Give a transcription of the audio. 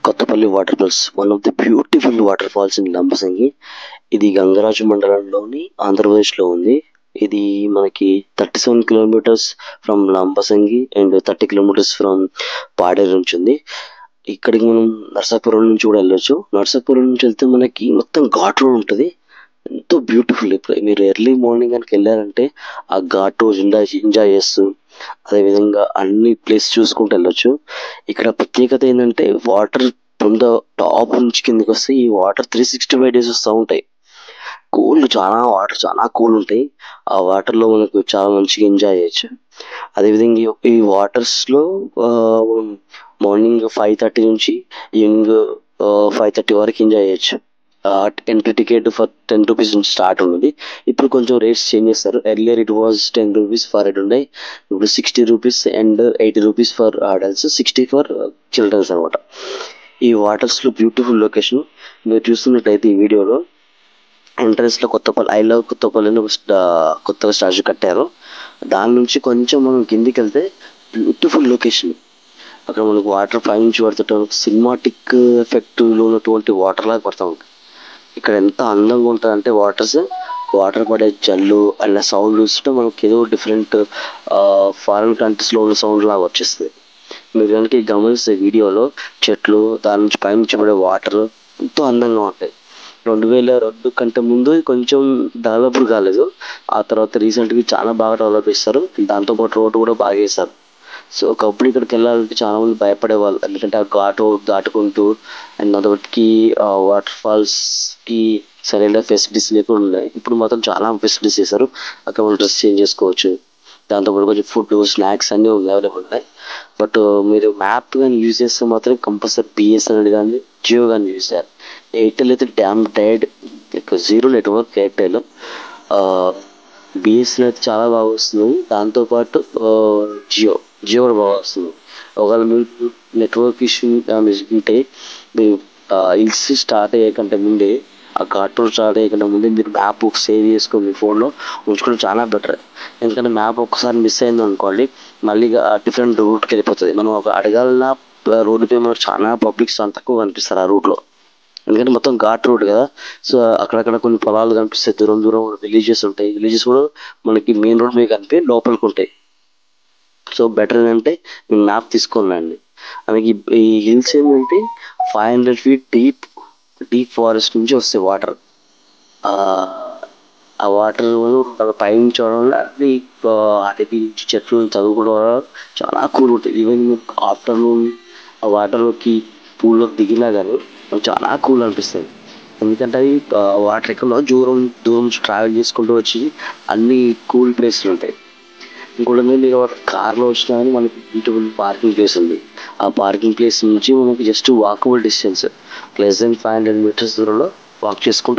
Kothapalli water falls one of the beautiful water falls in Lambasingi. ఇది గంగరాజు మండలంలోని ఆంధ్రప్రదేశ్లో ఉంది. ఇది మనకి 37 kilometres from Lambasingi and 30 kilometres from Paderu నుంచి ఉంది. ఇక్కడికి మనం నర్సాపురం నుంచి కూడా వెళ్ళొచ్చు. నర్సాపురం నుంచి వెళ్తే మనకి మొత్తం ఘాట్ రోడ్ ఉంటుంది. ఎంతో బ్యూటిఫుల్. ఇప్పుడు మీరు ఎర్లీ మార్నింగ్ కనుక వెళ్ళారంటే ఆ ఘాట్ రోడ్ ఎంజాయ్ చేస్తూ అదేవిధంగా అన్ని ప్లేస్ చూసుకుంటూ వెళ్ళొచ్చు. ఇక్కడ ప్రత్యేకత ఏంటంటే వాటర్ ఫ్రమ్ ద టాప్ నుంచి కిందకి వస్తే ఈ వాటర్ 365 డేస్ వస్తూ ఉంటాయి. వాటర్ చాలా కూల్ ఉంటాయి. ఆ వాటర్ లో మనకు చాలా మంచిగా ఎంజాయ్ చేయొచ్చు. అదేవిధంగా ఈ వాటర్స్ లో మార్నింగ్ 5:30 నుంచి ఈవినింగ్ 5:30 వరకు ఎంజాయ్ చేయొచ్చు. ఎంట్రీ టికెట్ ఫర్ 10 రూపీస్ నుంచి స్టార్ట్ ఉంది. ఇప్పుడు కొంచెం రేట్స్ చేంజ్ చేస్తారు. Earlier it was 10 rupees for head ఉన్నాయి. ఇప్పుడు 60 rupees and 80 rupees for adults, 60 for children's అనమాట. ఈ వాటర్స్ లో బ్యూటిఫుల్ లొకేషన్ మీరు చూస్తున్నట్లయితే ఈ వీడియోలో ఎంట్రన్స్ లో కొత్తపల్లి ఐ లవ్ కొత్తపల్లి అని కొత్తగా స్టాచ్యూ కట్టారు. దాని నుంచి కొంచెం మనం కిందికి వెళ్తే బ్యూటిఫుల్ లొకేషన్. అక్కడ మనకు వాటర్ పై నుంచి పడుతుంటాం. సినిమాటిక్ ఎఫెక్ట్ లో ఉన్నటువంటి వాటర్ లాగా పడతా ఉంటుంది. ఇక్కడ ఎంత అందంగా ఉంటుంది అంటే వాటర్ పడే జల్లు అలా సౌండ్ చూస్తుంటే మనకి ఏదో డిఫరెంట్ ఫారిన్ కంట్రీస్ లో ఉన్న సౌండ్ లాగా వచ్చేస్తుంది. మీరు కనుక గమనిస్తే వీడియోలో చెట్లు దాని నుంచి పైనుంచి పడే వాటర్ ఎంతో అందంగా ఉంటాయి. 2002 కంటే ముందు కొంచెం డెవలప్ కాలేదు. ఆ తర్వాత రీసెంట్గా చాలా బాగా డెవలప్ చేస్తారు. దాంతోపాటు రోడ్డు కూడా బాగా వేశారు. సో ఒకప్పుడు ఇక్కడికి వెళ్ళాలంటే చాలా మంది భయపడేవాళ్ళు. ఎందుకంటే ఆ ఘాటు దాటుకుంటూ అండ్ అదొకటికి వాటర్ ఫాల్స్ కి సరైన ఫెసిలిటీస్ లేకుండా ఉన్నాయి. ఇప్పుడు మాత్రం చాలా ఫెసిలిటీస్ చేశారు. అక్కడ మనం డ్రెస్ చేంజ్ చేసుకోవచ్చు. దాంతోపాటు కొంచెం ఫుడ్ స్నాక్స్ అన్నీ అవైలబుల్ ఉన్నాయి. బట్ మీరు మ్యాప్ కానీ యూజ్ చేస్తే మాత్రం కంపల్సరీ బిఎస్ఎన్ఎల్ కానీ జియో కానీ యూజ్ చేయాలి. ఎయిర్టెల్ అయితే dam died, zero network Airtel. BSNL అయితే చాలా బాగా వస్తుంది. దాంతోపాటు జియో జియో కూడా బాగా వస్తుంది. ఒకవేళ మీకు నెట్వర్క్ ఇష్యూ ఉంటే మీరు హిల్స్ స్టార్ట్ అయ్యేకంటే ముందే ఆ కార్టూన్ స్టార్ట్ అయ్యేకంటే ముందే మీరు మ్యాప్ సేవ్ చేసుకొని మీ ఫోన్లో ఉంచుకోవడం చాలా బెటర్. ఎందుకంటే మ్యాప్ ఒక్కసారి మిస్ అయింది అనుకోండి మళ్ళీ డిఫరెంట్ రూట్కి వెళ్ళిపోతుంది. మనం ఒక అడగాలన్నా రోడ్డు పై మనకు చాలా పబ్లిక్స్ చాలా తక్కువ కనిపిస్తారు ఆ రూట్లో. ఎందుకంటే మొత్తం ఘాట్ రోడ్ కదా. సో అక్కడక్కడ కొన్ని పొలాలు కనిపిస్తాయి. దూరం దూరం విలేజెస్ ఉంటాయి. విలేజెస్ కూడా మనకి మెయిన్ రోడ్ మీద కనిపి లోపలికి ఉంటాయి. సో బెటర్ ఏంటంటే మీరు మ్యాప్ తీసుకోనండి. మనకి ఈ హిల్స్ ఏంటంటే 500 feet డీప్ ఫారెస్ట్ నుంచి వస్తాయి వాటర్. ఆ వాటర్ పైనుంచి వల్ల అది అటవీ చెట్లు చదువుకోవడం వల్ల చాలా కూల్ ఉంటుంది. ఈవెన్ ఆఫ్టర్నూన్ ఆ వాటర్లోకి పూల్లోకి దిగినా కానీ మనకు చాలా కూల్ అనిపిస్తుంది. ఎందుకంటే అది వాటర్ ఎక్కడ దూరం దూరం నుంచి ట్రావెల్ చేసుకుంటూ వచ్చి అన్ని కూల్ ప్లేస్లు ఉంటాయి. ఇంకోటి మీరు కార్లో వచ్చినా కానీ మనకి బ్యూటిఫుల్ పార్కింగ్ ప్లేస్ ఉంది. ఆ పార్కింగ్ ప్లేస్ నుంచి మనకి just walkable distance, less than 500 meters దూరంలో వాక్ చేసుకుంటూ